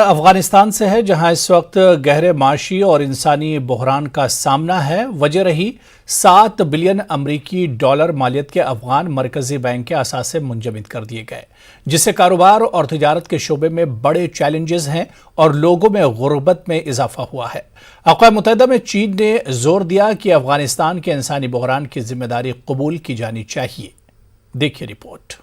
अफगानिस्तान से है, जहां इस वक्त गहरे माशी और इंसानी बहरान का सामना है। वजह रही 7 बिलियन अमरीकी डॉलर मालियत के अफगान मरकजी बैंक के असासे मुंजमद कर दिए गए, जिससे कारोबार और तिजारत के शोबे में बड़े चैलेंजेस हैं और लोगों में गुर्बत में इजाफा हुआ है। अक़वाम मुत्तहिदा में चीन ने जोर दिया कि अफगानिस्तान के इंसानी बहरान की जिम्मेदारी कबूल की जानी चाहिए। देखिए रिपोर्ट।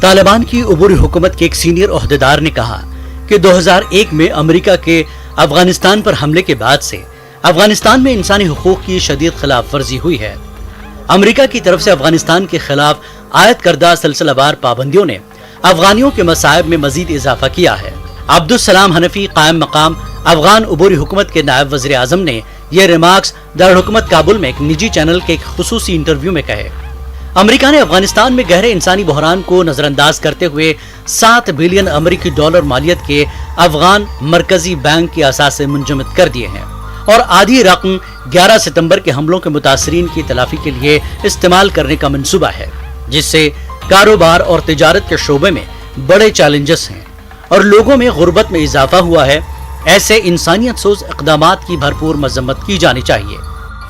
तालिबान की उबूरी हुकूमत के एक सीनियर ओहदेदार ने कहा कि 2001 में अमेरिका के अफगानिस्तान पर हमले के बाद से अफगानिस्तान में इंसानी हुकूक की शदीद खिलाफ वर्जी हुई है। अमेरिका की तरफ से अफगानिस्तान के खिलाफ आयद करदा सिलसिलावार पाबंदियों ने अफगानियों के मसाइब में मजीद इजाफा किया है। अब्दुल सलाम हनफी कायम मकाम अफगान उबूरी हुकूमत के नायब वज़ीर आज़म ने यह रिमार्क्स दारुल हुकूमत काबुल में एक निजी चैनल के एक खुसूसी इंटरव्यू में कहे। अमेरिका ने अफगानिस्तान में गहरे इंसानी बहरान को नजरअंदाज करते हुए 7 बिलियन अमेरिकी डॉलर मालियत के अफगान मरकजी बैंक के असासे मुंजमद कर दिए हैं और आधी रकम 11 सितंबर के हमलों के मुतासरीन की तलाफी के लिए इस्तेमाल करने का मंसूबा है, जिससे कारोबार और तिजारत के शोबे में बड़े चैलेंजेस हैं और लोगों में गुर्बत में इजाफा हुआ है। ऐसे इंसानियत सोज इक़दामात की भरपूर मजम्मत की जानी चाहिए।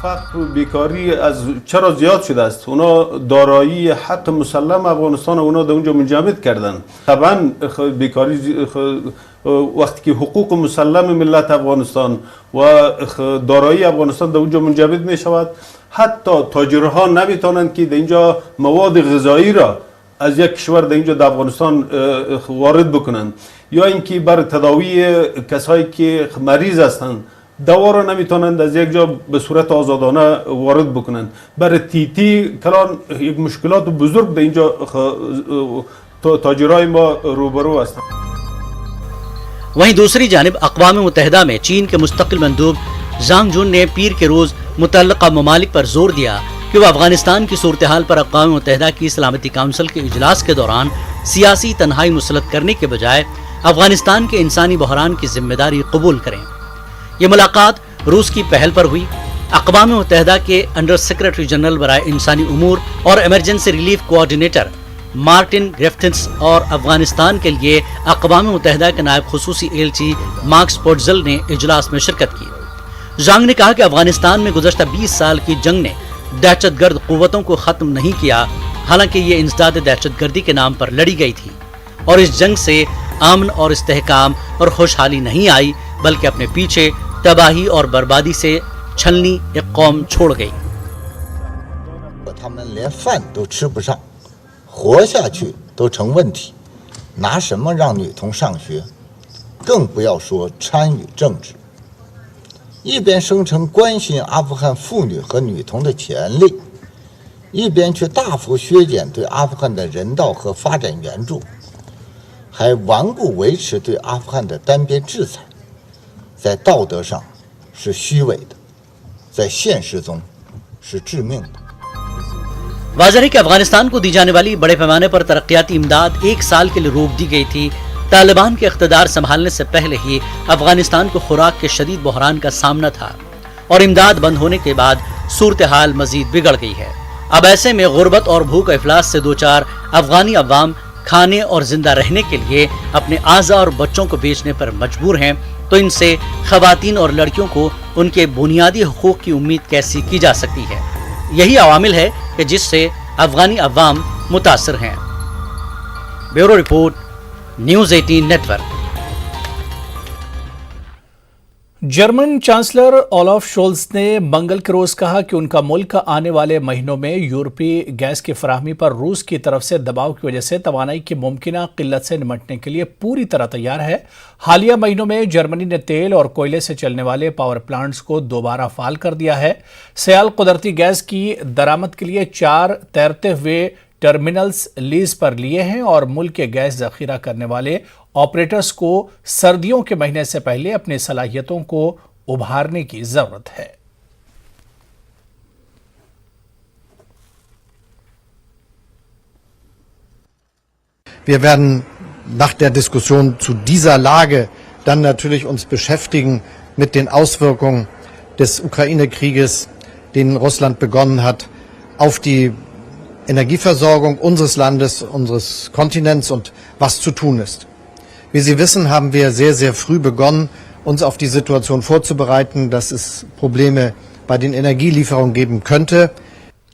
فقر و بیکاری از چرا زیاد شده است؟ اونا دارایی حتی مسلم افغانستان اونا در اونجا منجمد کردن. طبعا بیکاری وقتی که حقوق مسلم ملت افغانستان و دارایی افغانستان در اونجا منجمد می شود، حتی تاجرها نمیتونند که در اینجا مواد غذایی را از یک کشور در اینجا در افغانستان وارد بکنند، یا اینکه برای تداوی کسایی که مریض هستند دوا را نمیتونند از یک جا به صورت آزادانه وارد بکنند. برای تیتی کلان یک مشکلات بزرگ در اینجا تاجرای ما روبرو هستند. वहीं दूसरी जानिब अक़वाम मुत्तहिदा में चीन के मुस्तकिल मंदूब ज़ांग जुन ने पीर के रोज मुतल्लका ममालिक पर जोर दिया कि वह अफगानिस्तान की सूरत हाल पर अक़वाम मुत्तहिदा की सलामती काउंसिल के इजलास के दौरान सियासी तन्हाई मुसलत करने के बजाय अफगानिस्तान के इंसानी बहरान की जिम्मेदारी कबूल करें। ये मुलाकात रूस की पहल पर हुई। अक़वाम मुत्तहिदा के अंडर सेक्रेटरी जनरल बराए इंसानी उमूर और इमरजेंसी रिलीफ कोऑर्डिनेटर मार्टिन ग्रिफ्थिस और अफगानिस्तान के लिए अक़वाम मुत्तहिदा के नायब खुसूसी एलची मार्क्स पोर्टजल ने इजलास में शिरकत की। ज़ांग ने कहा कि अफगानिस्तान में गुज़श्ता 20 साल की जंग ने दहशतगर्द क़ुव्वतों को ख़त्म नहीं किया, हालांकि ये इंसदाद दहशतगर्दी के नाम पर लड़ी गई थी और इस जंग से अमन और इस्तेहकाम और खुशहाली नहीं आई, बल्कि अपने पीछे तबाही और बर्बादी से छलनी एक कौम छोड़ गई। 他们连饭都吃不上，活下去都成问题，拿什么让女童上学？更不要说参与政治。一边声称关心阿富汗妇女和女童的权利，一边却大幅削减对阿富汗的人道和发展援助，还顽固维持对阿富汗的单边制裁。 在道德上是虚伪的，在现实中是致命的。 वाज़ेह है कि अफगानिस्तान को दी जाने वाली बड़े पैमाने पर तरक्याती इमदाद 1 साल के लिए रोक दी गई थी। तालिबान के इख्तिदार संभालने से पहले ही अफगानिस्तान को खुराक के शदीद बहरान का सामना था और इमदाद बंद होने के बाद सूरत हाल मजीद बिगड़ गई है। अब ऐसे में गुर्बत और भूख इफलास से दो चार अफगानी अवाम खाने और जिंदा रहने के लिए अपने आज़ा और बच्चों को बेचने पर मजबूर हैं, तो इनसे ख़वातीन और लड़कियों को उनके बुनियादी हुकूक की उम्मीद कैसी की जा सकती है। यही अवामिल है कि जिससे अफगानी अवाम मुतासर हैं। Bureau report, news 18 network. German chancellor Olaf Scholz ने मंगल के रोज कहा कि उनका मुल्क आने वाले महीनों में यूरोपीय गैस की फराहमी पर रूस की तरफ से दबाव की वजह से तवानाई की मुमकिना किल्लत से निपटने के लिए पूरी तरह तैयार है। हालिया महीनों में जर्मनी ने तेल और कोयले से चलने वाले पावर प्लांट्स को दोबारा फाल कर दिया है। सियाल कुदरती गैस की दरामद के लिए 4 तैरते हुए टर्मिनल्स लीज पर लिए हैं और मुल्क के गैस जखीरा करने वाले ऑपरेटर्स को सर्दियों के महीने से पहले अपनी सलाहियतों को उभारने की जरूरत है। Wir werden nach der Diskussion zu dieser Lage dann natürlich uns beschäftigen mit den Auswirkungen des Ukraine-Krieges, den Russland begonnen hat, auf die Energieversorgung unseres Landes, unseres Kontinents und was zu tun ist. Wie Sie wissen, haben wir sehr, sehr früh begonnen, uns auf die Situation vorzubereiten, dass es Probleme bei den Energielieferungen geben könnte.